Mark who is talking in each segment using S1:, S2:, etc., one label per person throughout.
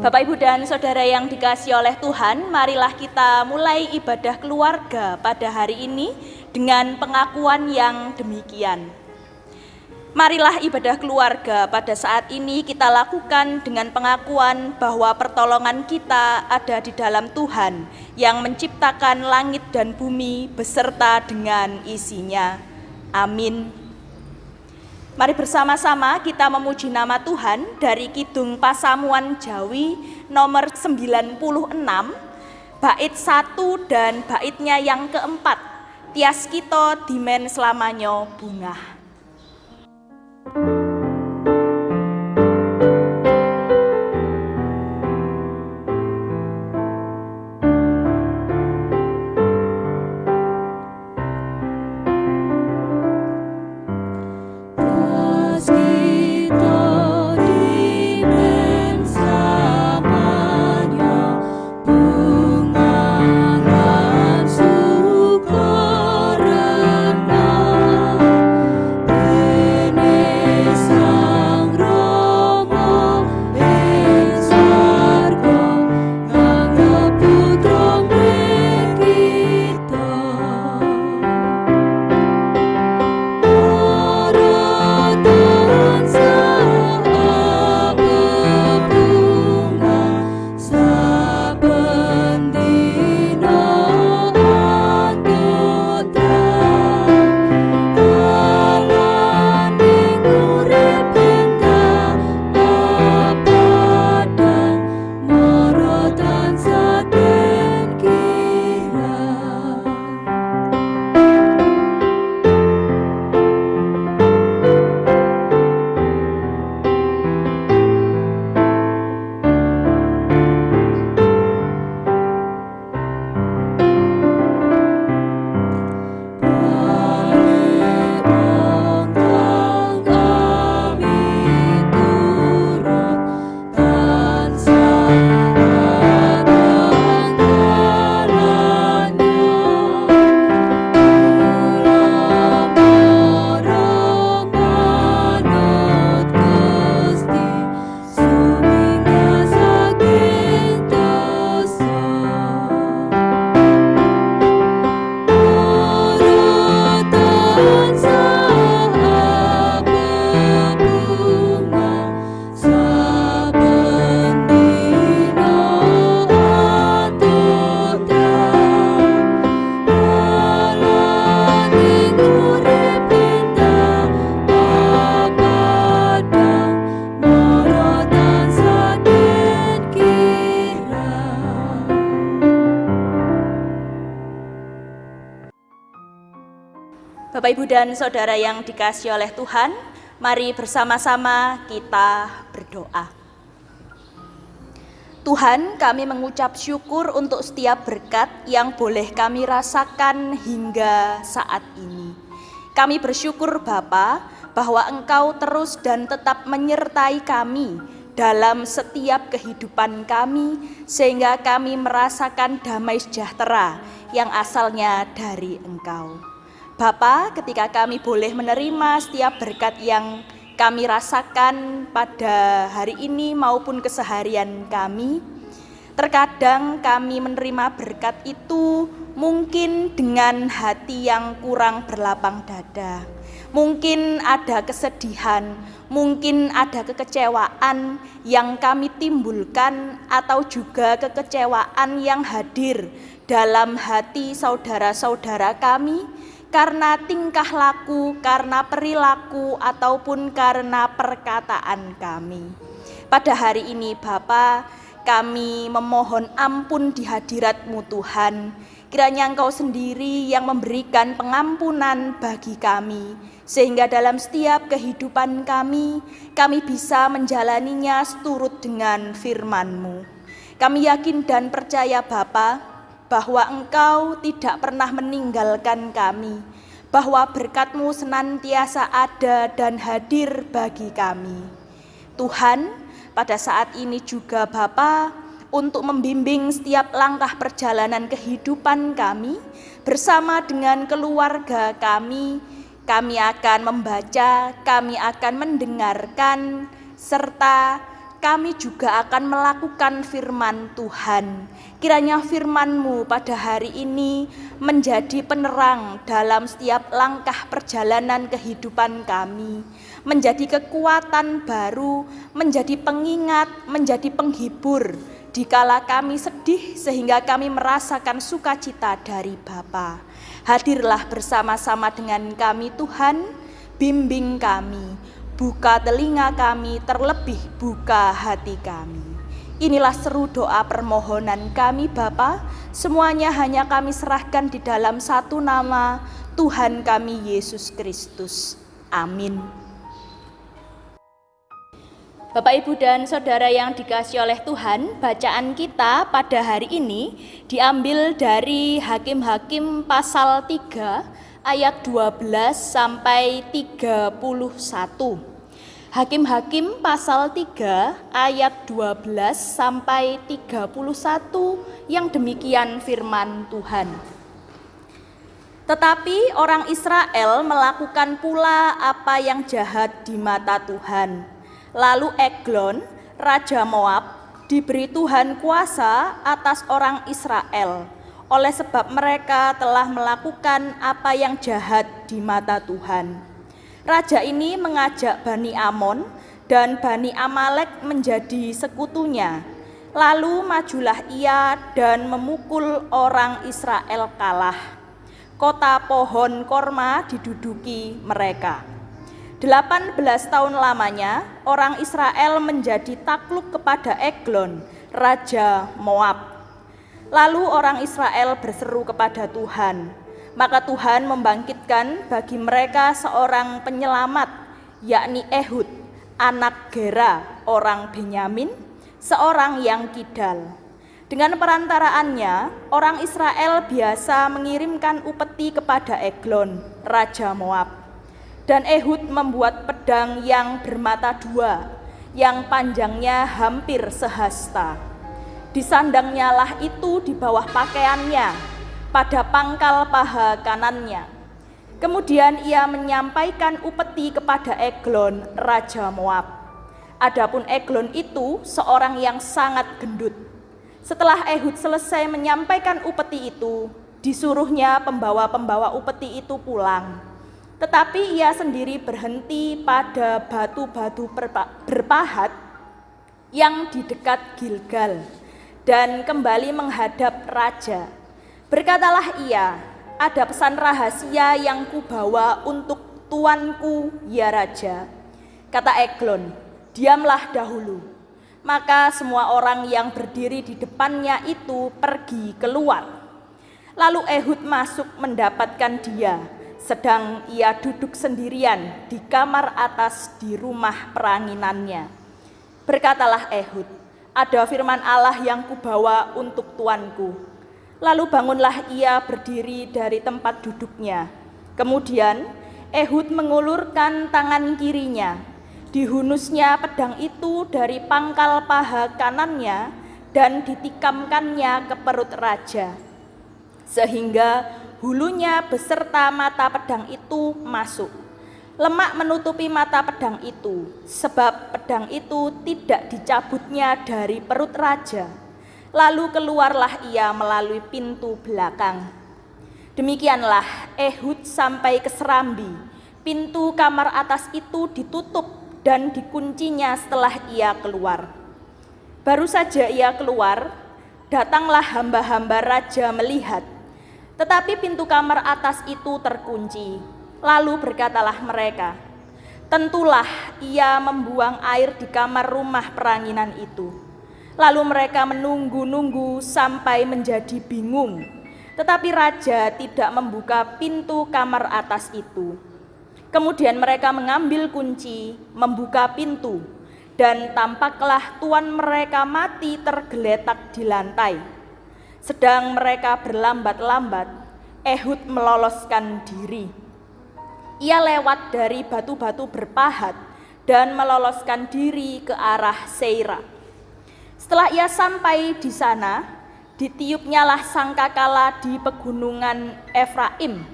S1: Bapak, Ibu, dan Saudara yang dikasihi oleh Tuhan, marilah kita mulai ibadah keluarga pada hari ini dengan pengakuan yang demikian. Marilah ibadah keluarga pada saat ini kita lakukan dengan pengakuan bahwa pertolongan kita ada di dalam Tuhan yang menciptakan langit dan bumi beserta dengan isinya. Amin. Mari bersama-sama kita memuji nama Tuhan dari Kidung Pasamuan Jawi nomor 96, bait 1 dan baitnya yang keempat, tias kita dimen selamanya bungah. Bapak, Ibu, dan Saudara yang dikasihi oleh Tuhan, mari bersama-sama kita berdoa. Tuhan, kami mengucap syukur untuk setiap berkat yang boleh kami rasakan hingga saat ini. Kami bersyukur Bapa bahwa Engkau terus dan tetap menyertai kami dalam setiap kehidupan kami, sehingga kami merasakan damai sejahtera yang asalnya dari Engkau. Bapa, ketika kami boleh menerima setiap berkat yang kami rasakan pada hari ini maupun keseharian kami, terkadang kami menerima berkat itu mungkin dengan hati yang kurang berlapang dada. Mungkin ada kesedihan, mungkin ada kekecewaan yang kami timbulkan, atau juga kekecewaan yang hadir dalam hati saudara-saudara kami, karena tingkah laku, karena perilaku, ataupun karena perkataan kami. Pada hari ini Bapa, kami memohon ampun di hadirat-Mu Tuhan. Kiranya Engkau sendiri yang memberikan pengampunan bagi kami, sehingga dalam setiap kehidupan kami bisa menjalaninya seturut dengan firman-Mu. Kami yakin dan percaya Bapa, bahwa Engkau tidak pernah meninggalkan kami, bahwa berkat-Mu senantiasa ada dan hadir bagi kami. Tuhan, pada saat ini juga Bapa, untuk membimbing setiap langkah perjalanan kehidupan kami, bersama dengan keluarga kami akan membaca, kami akan mendengarkan, serta kami juga akan melakukan firman Tuhan. Kiranya firman-Mu pada hari ini menjadi penerang dalam setiap langkah perjalanan kehidupan kami, menjadi kekuatan baru, menjadi pengingat, menjadi penghibur dikala kami sedih sehingga kami merasakan sukacita dari Bapa. Hadirlah bersama-sama dengan kami Tuhan, bimbing kami. Buka telinga kami, terlebih buka hati kami. Inilah seru doa permohonan kami Bapa. Semuanya hanya kami serahkan di dalam satu nama, Tuhan kami Yesus Kristus. Amin. Bapak, Ibu, dan Saudara yang dikasihi oleh Tuhan, bacaan kita pada hari ini diambil dari Hakim-Hakim pasal 3 ayat 12 sampai 31. Hakim-Hakim pasal 3 ayat 12 sampai 31 yang demikian firman Tuhan. Tetapi orang Israel melakukan pula apa yang jahat di mata Tuhan. Lalu Eglon, raja Moab, diberi Tuhan kuasa atas orang Israel, oleh sebab mereka telah melakukan apa yang jahat di mata Tuhan. Raja ini mengajak Bani Amon dan Bani Amalek menjadi sekutunya. Lalu majulah ia dan memukul orang Israel kalah. Kota pohon korma diduduki mereka. 18 tahun lamanya orang Israel menjadi takluk kepada Eglon, raja Moab. Lalu orang Israel berseru kepada Tuhan. Maka Tuhan membangkitkan bagi mereka seorang penyelamat, yakni Ehud, anak Gera, orang Benyamin, seorang yang kidal. Dengan perantaraannya, orang Israel biasa mengirimkan upeti kepada Eglon, raja Moab. Dan Ehud membuat pedang yang bermata dua, yang panjangnya hampir sehasta. Disandangnya lah itu di bawah pakaiannya, pada pangkal paha kanannya. Kemudian ia menyampaikan upeti kepada Eglon, raja Moab. Adapun Eglon itu seorang yang sangat gendut. Setelah Ehud selesai menyampaikan upeti itu, disuruhnya pembawa-pembawa upeti itu pulang. Tetapi ia sendiri berhenti pada batu-batu berpahat yang di dekat Gilgal dan kembali menghadap raja. Berkatalah ia, ada pesan rahasia yang kubawa untuk tuanku, ya raja. Kata Eglon, diamlah dahulu. Maka semua orang yang berdiri di depannya itu pergi keluar. Lalu Ehud masuk mendapatkan dia, sedang ia duduk sendirian di kamar atas di rumah peranginannya. Berkatalah Ehud, ada firman Allah yang kubawa untuk tuanku. Lalu bangunlah ia berdiri dari tempat duduknya. Kemudian Ehud mengulurkan tangan kirinya. Dihunusnya pedang itu dari pangkal paha kanannya dan ditikamkannya ke perut raja. Sehingga hulunya beserta mata pedang itu masuk. Lemak menutupi mata pedang itu, sebab pedang itu tidak dicabutnya dari perut raja. Lalu keluarlah ia melalui pintu belakang. Demikianlah Ehud sampai ke serambi. Pintu kamar atas itu ditutup dan dikuncinya setelah ia keluar. Baru saja ia keluar, datanglah hamba-hamba raja melihat. Tetapi pintu kamar atas itu terkunci. Lalu berkatalah mereka, tentulah ia membuang air di kamar rumah peranginan itu. Lalu mereka menunggu-nunggu sampai menjadi bingung. Tetapi raja tidak membuka pintu kamar atas itu. Kemudian mereka mengambil kunci, membuka pintu, dan tampaklah tuan mereka mati tergeletak di lantai. Sedang mereka berlambat-lambat, Ehud meloloskan diri. Ia lewat dari batu-batu berpahat dan meloloskan diri ke arah Seira. Setelah ia sampai di sana, ditiupnyalah sangkakala di pegunungan Efraim.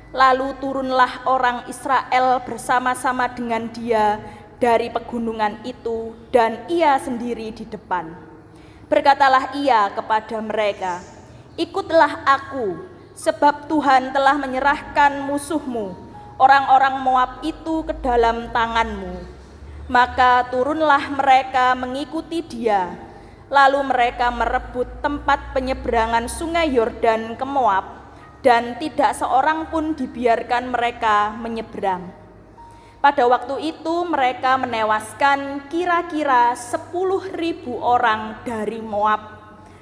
S1: Lalu turunlah orang Israel bersama-sama dengan dia dari pegunungan itu dan ia sendiri di depan. Berkatalah ia kepada mereka, "Ikutlah aku, sebab Tuhan telah menyerahkan musuhmu, orang-orang Moab itu ke dalam tanganmu." Maka turunlah mereka mengikuti dia. Lalu mereka merebut tempat penyeberangan sungai Yordan ke Moab, dan tidak seorang pun dibiarkan mereka menyeberang. Pada waktu itu mereka menewaskan kira-kira 10.000 orang dari Moab,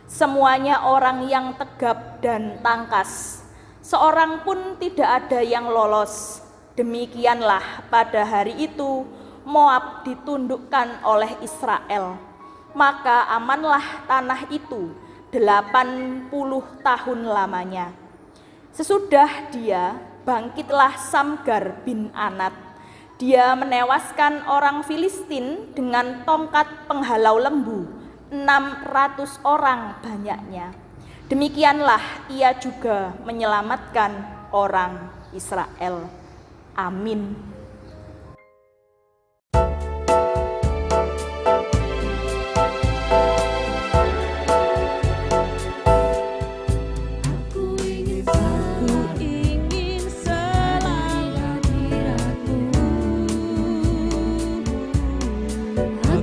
S1: semuanya orang yang tegap dan tangkas. Seorang pun tidak ada yang lolos. Demikianlah pada hari itu Moab ditundukkan oleh Israel. Maka amanlah tanah itu 80 tahun lamanya. Sesudah dia, bangkitlah Samgar bin Anat. Dia menewaskan orang Filistin dengan tongkat penghalau lembu, 600 orang banyaknya. Demikianlah ia juga menyelamatkan orang Israel. Amin.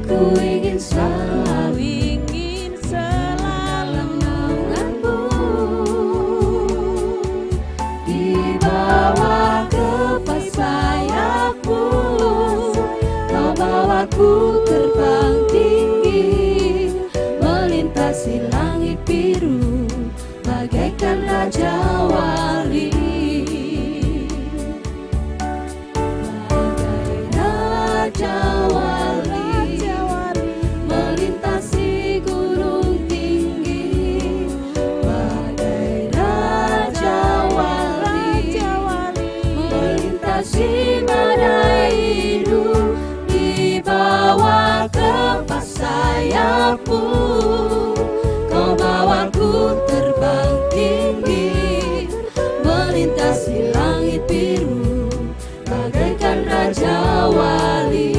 S2: Aku ingin selalu naunganmu, di bawah kepas sayapmu. Kau bawaku terbang tinggi, melintasi langit biru, bagaikan raja wali. Bagai raja wali, si badai hidup di bawah kepas sayapmu. Kau bawaku terbang tinggi, melintasi langit biru, bagaikan raja wali.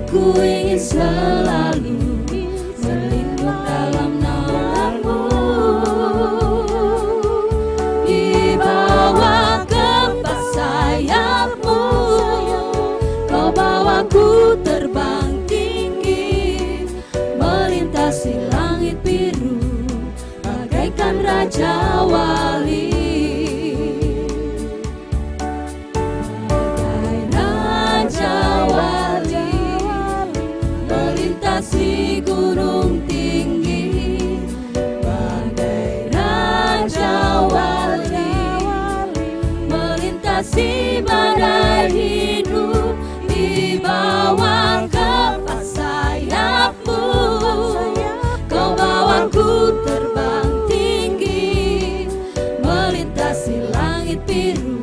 S2: Aku ingin selalu melindung dalam naunganmu, di bawah kepas sayapmu. Kau bawaku terbang tinggi, melintasi langit biru, bagaikan raja wali. Bagai raja wali, melintasi gunung tinggi, bagai raja wali, melintasi badai hidup di bawah kepas sayapmu. Kau bawaku terbang tinggi, melintasi langit biru,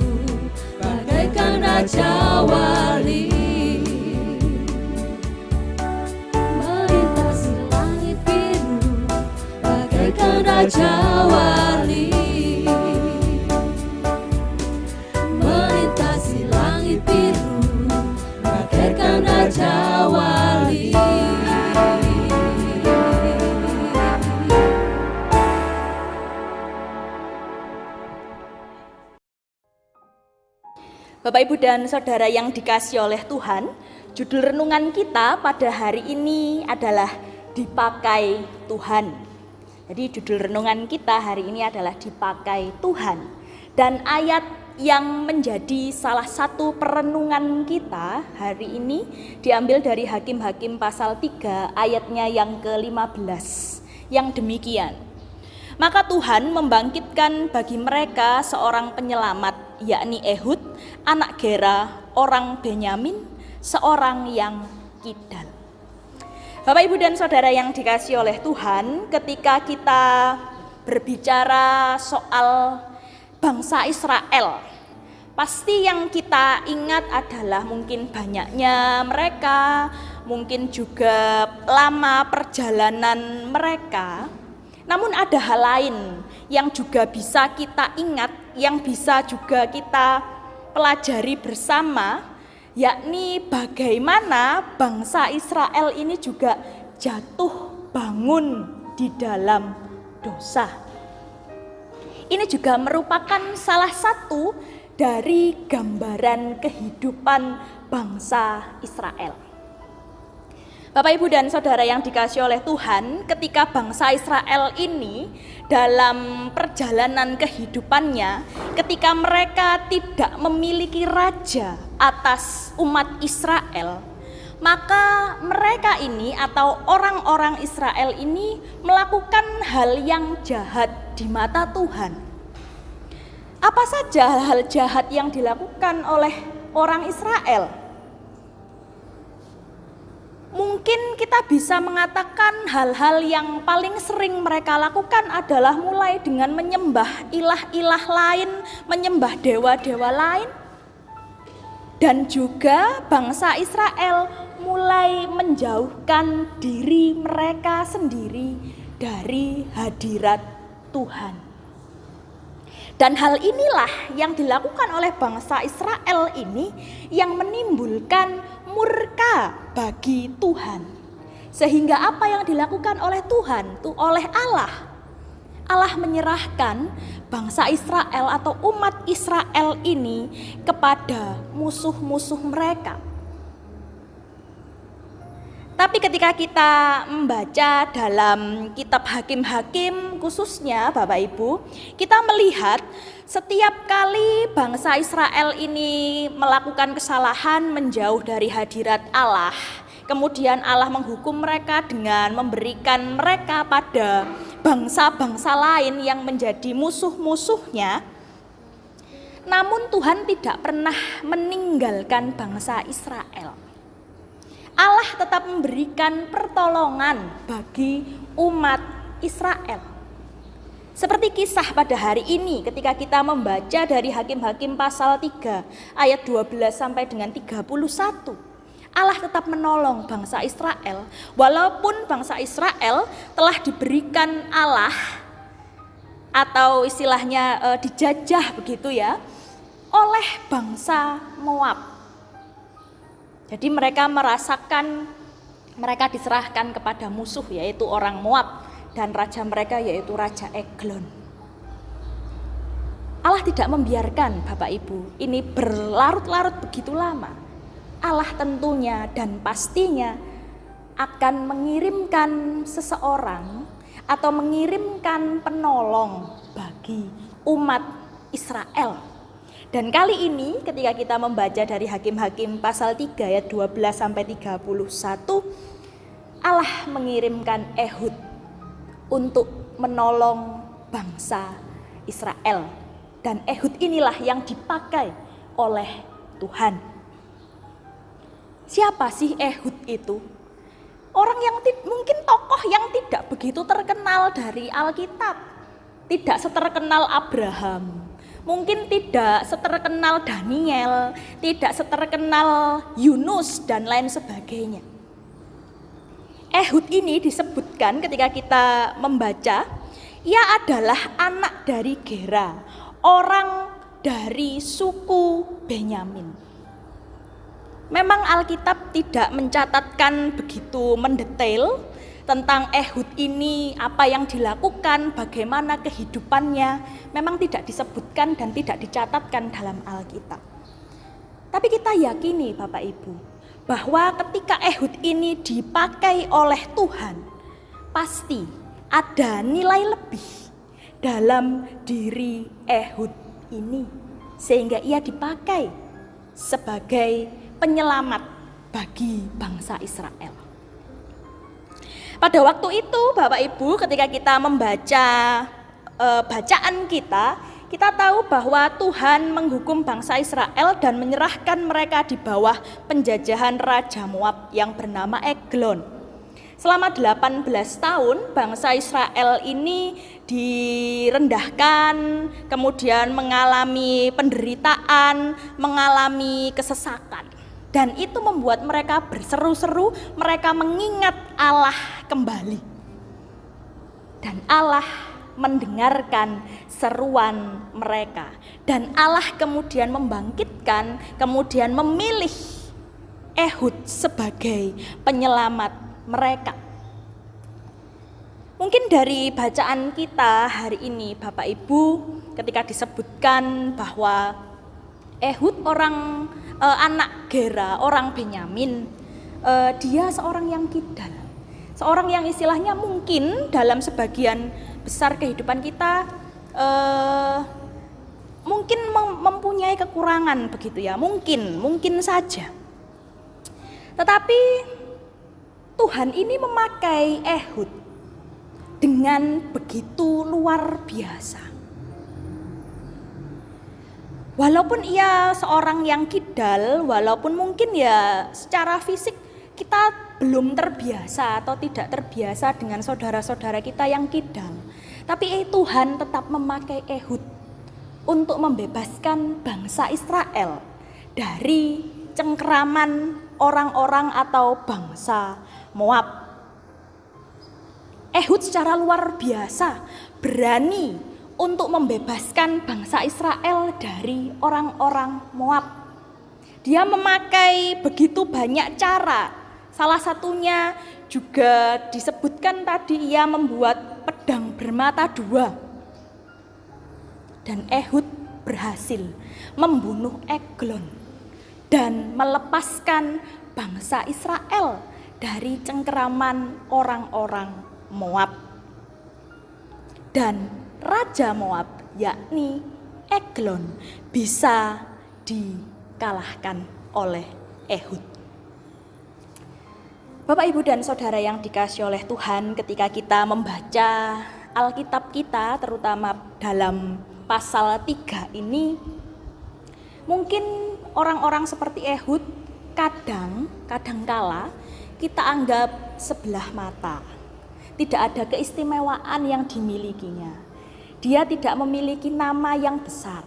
S2: bagaikan raja wali. Raja wali, melintasi langit biru, bagaikan raja wali.
S1: Bapak, Ibu, dan Saudara yang dikasihi oleh Tuhan, judul renungan kita pada hari ini adalah Dipakai Tuhan. Jadi judul renungan kita hari ini adalah Dipakai Tuhan. Dan ayat yang menjadi salah satu perenungan kita hari ini diambil dari Hakim-Hakim pasal 3 ayatnya yang ke-15 yang demikian. Maka Tuhan membangkitkan bagi mereka seorang penyelamat, yakni Ehud, anak Gera, orang Benyamin, seorang yang kidal. Bapak, Ibu, dan Saudara yang dikasihi oleh Tuhan, ketika kita berbicara soal bangsa Israel. Pasti yang kita ingat adalah mungkin banyaknya mereka, mungkin juga lama perjalanan mereka. Namun ada hal lain yang juga bisa kita ingat, yang bisa juga kita pelajari bersama, yakni bagaimana bangsa Israel ini juga jatuh bangun di dalam dosa. Ini juga merupakan salah satu dari gambaran kehidupan bangsa Israel. Bapak, Ibu, dan Saudara yang dikasihi oleh Tuhan, ketika bangsa Israel ini dalam perjalanan kehidupannya, ketika mereka tidak memiliki raja atas umat Israel, maka mereka ini atau orang-orang Israel ini melakukan hal yang jahat di mata Tuhan. Apa saja hal jahat yang dilakukan oleh orang Israel? Mungkin kita bisa mengatakan hal-hal yang paling sering mereka lakukan adalah mulai dengan menyembah ilah-ilah lain, menyembah dewa-dewa lain. Dan juga bangsa Israel mulai menjauhkan diri mereka sendiri dari hadirat Tuhan. Dan hal inilah yang dilakukan oleh bangsa Israel ini yang menimbulkan murka bagi Tuhan. Sehingga apa yang dilakukan oleh Tuhan, oleh Allah menyerahkan bangsa Israel atau umat Israel ini kepada musuh-musuh mereka. Tapi ketika kita membaca dalam kitab Hakim-Hakim khususnya Bapak Ibu, kita melihat setiap kali bangsa Israel ini melakukan kesalahan menjauh dari hadirat Allah, kemudian Allah menghukum mereka dengan memberikan mereka pada bangsa-bangsa lain yang menjadi musuh-musuhnya. Namun Tuhan tidak pernah meninggalkan bangsa Israel. Allah tetap memberikan pertolongan bagi umat Israel. Seperti kisah pada hari ini ketika kita membaca dari Hakim-Hakim pasal 3 ayat 12 sampai dengan 31. Allah tetap menolong bangsa Israel walaupun bangsa Israel telah diberikan Allah atau istilahnya dijajah begitu ya oleh bangsa Moab. Jadi mereka merasakan mereka diserahkan kepada musuh yaitu orang Moab dan raja mereka yaitu Raja Eglon. Allah tidak membiarkan Bapak Ibu ini berlarut-larut begitu lama. Allah tentunya dan pastinya akan mengirimkan seseorang atau mengirimkan penolong bagi umat Israel. Dan kali ini ketika kita membaca dari Hakim-Hakim pasal 3 ayat 12 sampai 31, Allah mengirimkan Ehud untuk menolong bangsa Israel. Dan Ehud inilah yang dipakai oleh Tuhan. Siapa sih Ehud itu? Orang yang mungkin tokoh yang tidak begitu terkenal dari Alkitab. Tidak seterkenal Abraham. Mungkin tidak seterkenal Daniel, tidak seterkenal Yunus dan lain sebagainya. Ehud ini disebutkan ketika kita membaca, ia adalah anak dari Gera, orang dari suku Benyamin. Memang Alkitab tidak mencatatkan begitu mendetail tentang Ehud ini, apa yang dilakukan, bagaimana kehidupannya, memang tidak disebutkan dan tidak dicatatkan dalam Alkitab. Tapi kita yakini Bapak Ibu, bahwa ketika Ehud ini dipakai oleh Tuhan, pasti ada nilai lebih dalam diri Ehud ini, sehingga ia dipakai sebagai penyelamat bagi bangsa Israel. Pada waktu itu Bapak Ibu ketika kita membaca bacaan kita tahu bahwa Tuhan menghukum bangsa Israel dan menyerahkan mereka di bawah penjajahan Raja Moab yang bernama Eglon. Selama 18 tahun bangsa Israel ini direndahkan, kemudian mengalami penderitaan, mengalami kesesakan. Dan itu membuat mereka berseru-seru, mereka mengingat Allah kembali. Dan Allah mendengarkan seruan mereka. Dan Allah kemudian membangkitkan, kemudian memilih Ehud sebagai penyelamat mereka. Mungkin dari bacaan kita hari ini Bapak Ibu, ketika disebutkan bahwa Ehud anak Gera, orang Benyamin, dia seorang yang kidal. Seorang yang istilahnya mungkin dalam sebagian besar kehidupan kita mungkin mempunyai kekurangan begitu ya, mungkin saja. Tetapi Tuhan ini memakai Ehud dengan begitu luar biasa. Walaupun ia seorang yang kidal, walaupun mungkin ya secara fisik kita belum terbiasa atau tidak terbiasa dengan saudara-saudara kita yang kidal, tapi Tuhan tetap memakai Ehud untuk membebaskan bangsa Israel dari cengkeraman orang-orang atau bangsa Moab. Ehud secara luar biasa berani untuk membebaskan bangsa Israel dari orang-orang Moab. Dia memakai begitu banyak cara. Salah satunya juga disebutkan tadi, ia membuat pedang bermata dua. Dan Ehud berhasil membunuh Eglon dan melepaskan bangsa Israel dari cengkeraman orang-orang Moab. Dan raja Moab, yakni Eglon, bisa dikalahkan oleh Ehud. Bapak, Ibu, dan Saudara yang dikasihi oleh Tuhan, ketika kita membaca Alkitab kita, terutama dalam pasal 3 ini, mungkin orang-orang seperti Ehud kadang-kala kita anggap sebelah mata. Tidak ada keistimewaan yang dimilikinya. Dia tidak memiliki nama yang besar.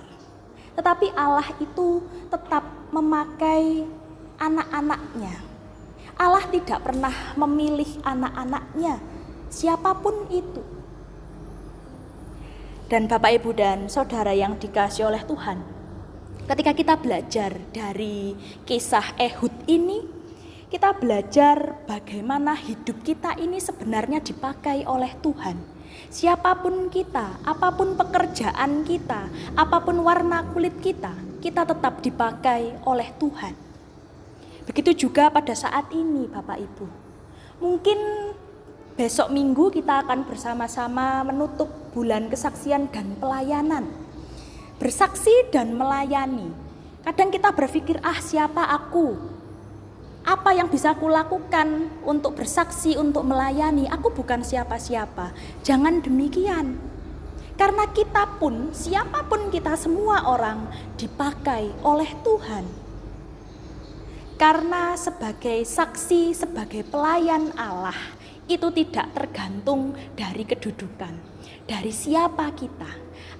S1: Tetapi Allah itu tetap memakai anak-anaknya. Allah tidak pernah memilih anak-anaknya, siapapun itu. Dan Bapak, Ibu, dan Saudara yang dikasihi oleh Tuhan, ketika kita belajar dari kisah Ehud ini, kita belajar bagaimana hidup kita ini sebenarnya dipakai oleh Tuhan. Siapapun kita, apapun pekerjaan kita, apapun warna kulit kita tetap dipakai oleh Tuhan. Begitu juga pada saat ini Bapak Ibu. Mungkin besok Minggu kita akan bersama-sama menutup bulan kesaksian dan pelayanan. Bersaksi dan melayani. Kadang kita berpikir, siapa aku? Apa yang bisa aku lakukan untuk bersaksi, untuk melayani? Aku bukan siapa-siapa. Jangan demikian. Karena kita pun, siapapun kita, semua orang dipakai oleh Tuhan. Karena sebagai saksi, sebagai pelayan Allah, itu tidak tergantung dari kedudukan, dari siapa kita.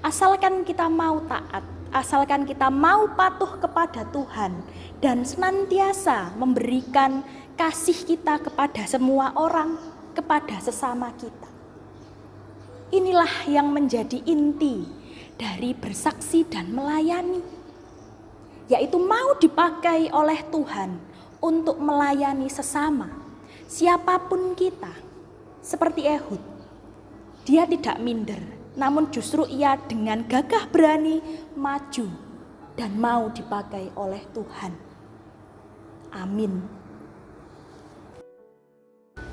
S1: Asalkan kita mau taat, asalkan kita mau patuh kepada Tuhan dan senantiasa memberikan kasih kita kepada semua orang, kepada sesama kita. Inilah yang menjadi inti dari bersaksi dan melayani, yaitu mau dipakai oleh Tuhan untuk melayani sesama, siapapun kita. Seperti Ehud, dia tidak minder, namun justru ia dengan gagah berani maju dan mau dipakai oleh Tuhan. Amin.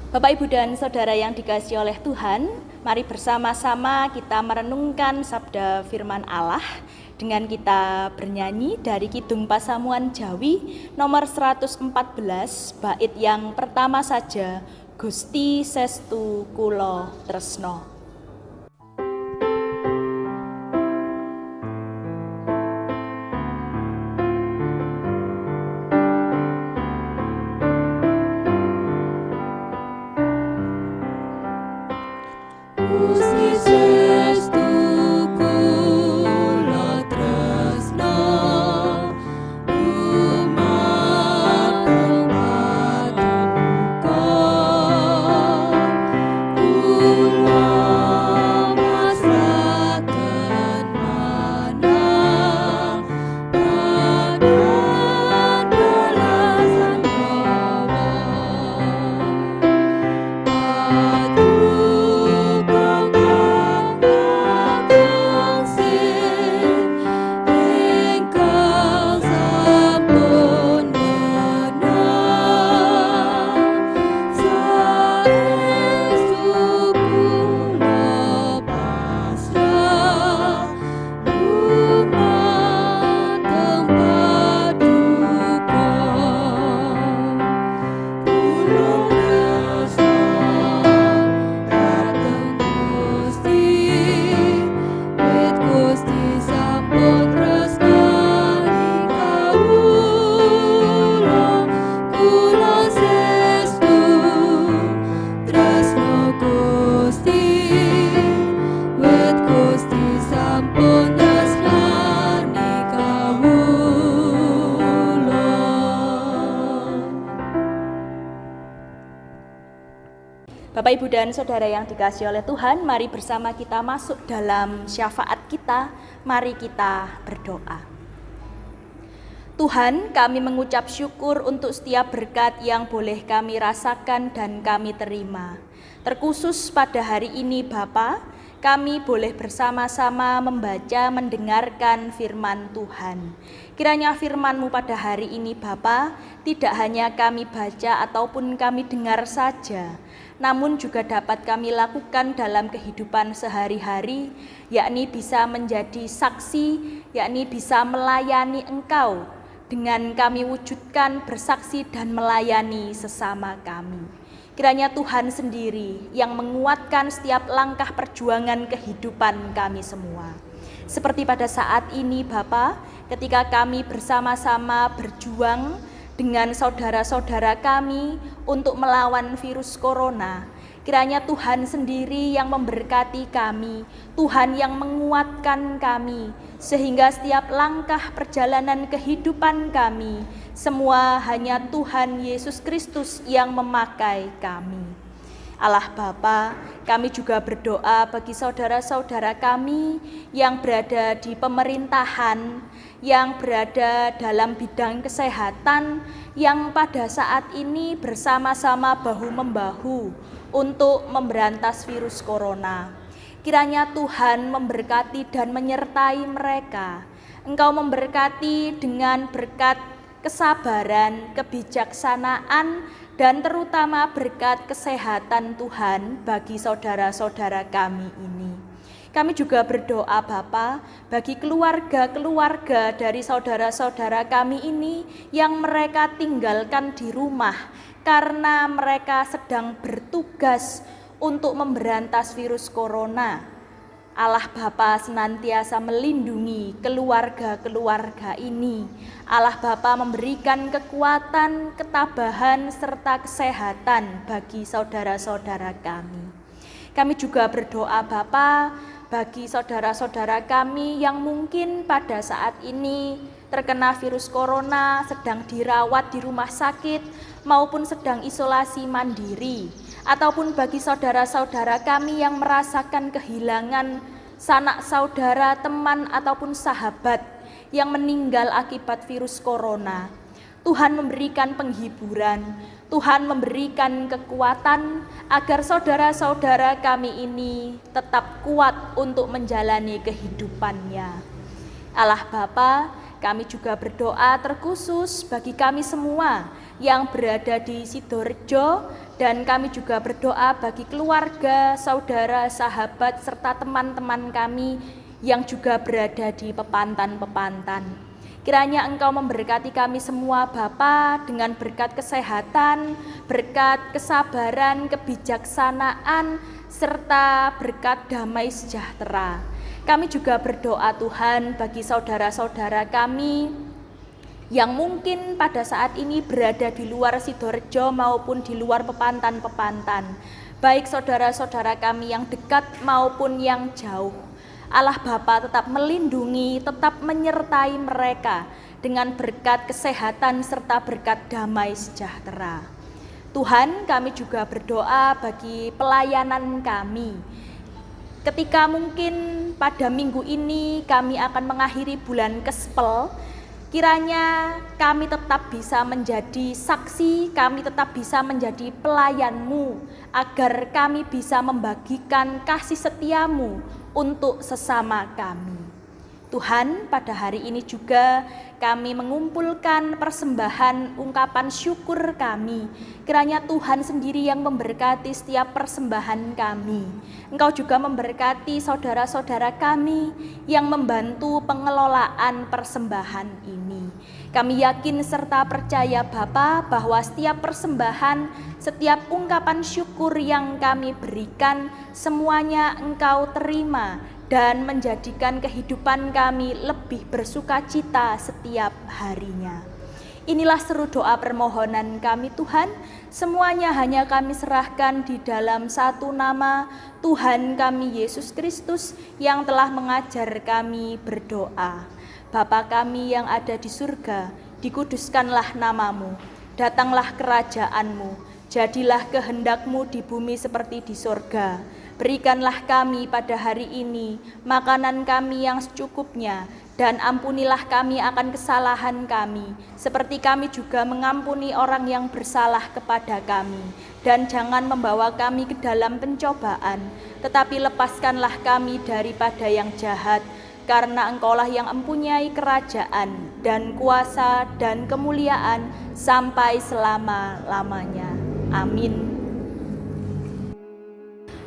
S1: Bapak, Ibu, dan Saudara yang dikasihi oleh Tuhan, mari bersama-sama kita merenungkan sabda firman Allah dengan kita bernyanyi dari Kidung Pasamuan Jawi nomor 114, bait yang pertama saja, Gusti Sestu Kulo Tresno. Bapak, Ibu, dan Saudara yang dikasihi oleh Tuhan, mari bersama kita masuk dalam syafaat kita. Mari kita berdoa. Tuhan, kami mengucap syukur untuk setiap berkat yang boleh kami rasakan dan kami terima. Terkhusus pada hari ini Bapa, kami boleh bersama-sama membaca, mendengarkan firman Tuhan. Kiranya firman-Mu pada hari ini Bapa, tidak hanya kami baca ataupun kami dengar saja, namun juga dapat kami lakukan dalam kehidupan sehari-hari, yakni bisa menjadi saksi, yakni bisa melayani Engkau, dengan kami wujudkan bersaksi dan melayani sesama kami. Kiranya Tuhan sendiri yang menguatkan setiap langkah perjuangan kehidupan kami semua. Seperti pada saat ini Bapa, ketika kami bersama-sama berjuang dengan saudara-saudara kami untuk melawan virus corona, kiranya Tuhan sendiri yang memberkati kami, Tuhan yang menguatkan kami, sehingga setiap langkah perjalanan kehidupan kami, semua hanya Tuhan Yesus Kristus yang memakai kami. Allah Bapa, kami juga berdoa bagi saudara-saudara kami yang berada di pemerintahan, yang berada dalam bidang kesehatan, yang pada saat ini bersama-sama bahu-membahu untuk memberantas virus corona. Kiranya Tuhan memberkati dan menyertai mereka. Engkau memberkati dengan berkat kesabaran, kebijaksanaan, dan terutama berkat kesehatan Tuhan bagi saudara-saudara kami ini. Kami juga berdoa Bapa bagi keluarga-keluarga dari saudara-saudara kami ini yang mereka tinggalkan di rumah karena mereka sedang bertugas untuk memberantas virus corona. Allah Bapa senantiasa melindungi keluarga-keluarga ini. Allah Bapa memberikan kekuatan, ketabahan, serta kesehatan bagi saudara-saudara kami. Kami juga berdoa Bapa bagi saudara-saudara kami yang mungkin pada saat ini terkena virus corona, sedang dirawat di rumah sakit maupun sedang isolasi mandiri, ataupun bagi saudara-saudara kami yang merasakan kehilangan sanak saudara, teman ataupun sahabat yang meninggal akibat virus corona. Tuhan memberikan penghiburan, Tuhan memberikan kekuatan agar saudara-saudara kami ini tetap kuat untuk menjalani kehidupannya. Allah Bapa, kami juga berdoa terkhusus bagi kami semua yang berada di Sidorejo, dan kami juga berdoa bagi keluarga, saudara, sahabat, serta teman-teman kami yang juga berada di pepantan-pepantan. Kiranya Engkau memberkati kami semua Bapa dengan berkat kesehatan, berkat kesabaran, kebijaksanaan, serta berkat damai sejahtera. Kami juga berdoa Tuhan bagi saudara-saudara kami yang mungkin pada saat ini berada di luar Sidorejo maupun di luar pepantan-pepantan, baik saudara-saudara kami yang dekat maupun yang jauh. Allah Bapa tetap melindungi, tetap menyertai mereka dengan berkat kesehatan serta berkat damai sejahtera. Tuhan, kami juga berdoa bagi pelayanan kami. Ketika mungkin pada minggu ini kami akan mengakhiri bulan Kespel, kiranya kami tetap bisa menjadi saksi, kami tetap bisa menjadi pelayan-Mu, agar kami bisa membagikan kasih setia-Mu untuk sesama kami. Tuhan, pada hari ini juga kami mengumpulkan persembahan ungkapan syukur kami. Kiranya Tuhan sendiri yang memberkati setiap persembahan kami. Engkau juga memberkati saudara-saudara kami yang membantu pengelolaan persembahan ini. Kami yakin serta percaya Bapa bahwa setiap persembahan, setiap ungkapan syukur yang kami berikan, semuanya Engkau terima dan menjadikan kehidupan kami lebih bersukacita setiap harinya. Inilah seru doa permohonan kami Tuhan, semuanya hanya kami serahkan di dalam satu nama, Tuhan kami Yesus Kristus yang telah mengajar kami berdoa. Bapa kami yang ada di surga, dikuduskanlah namamu, datanglah kerajaan-Mu, Jadilah kehendak-Mu di bumi seperti di sorga. Berikanlah kami pada hari ini makanan kami yang secukupnya, dan ampunilah kami akan kesalahan kami, seperti kami juga mengampuni orang yang bersalah kepada kami. Dan jangan membawa kami ke dalam pencobaan, tetapi lepaskanlah kami daripada yang jahat, karena Engkaulah yang mempunyai kerajaan dan kuasa dan kemuliaan sampai selama-lamanya. Amin.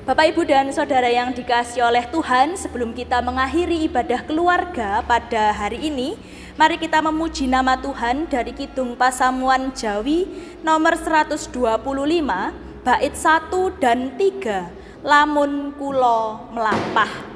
S1: Bapak, Ibu, dan Saudara yang dikasihi oleh Tuhan, sebelum kita mengakhiri ibadah keluarga pada hari ini, mari kita memuji nama Tuhan dari Kidung Pasamuan Jawi nomor 125, bait 1 dan 3, Lamun Kulo Melampah.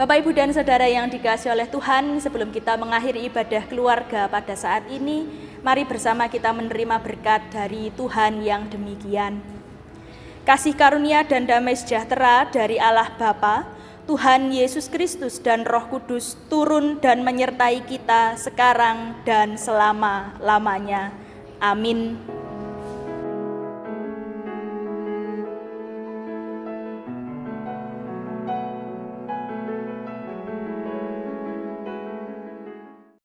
S1: Bapak, Ibu, dan Saudara yang dikasihi oleh Tuhan, sebelum kita mengakhiri ibadah keluarga pada saat ini, mari bersama kita menerima berkat dari Tuhan yang demikian. Kasih karunia dan damai sejahtera dari Allah Bapa, Tuhan Yesus Kristus dan Roh Kudus turun dan menyertai kita sekarang dan selama-lamanya. Amin.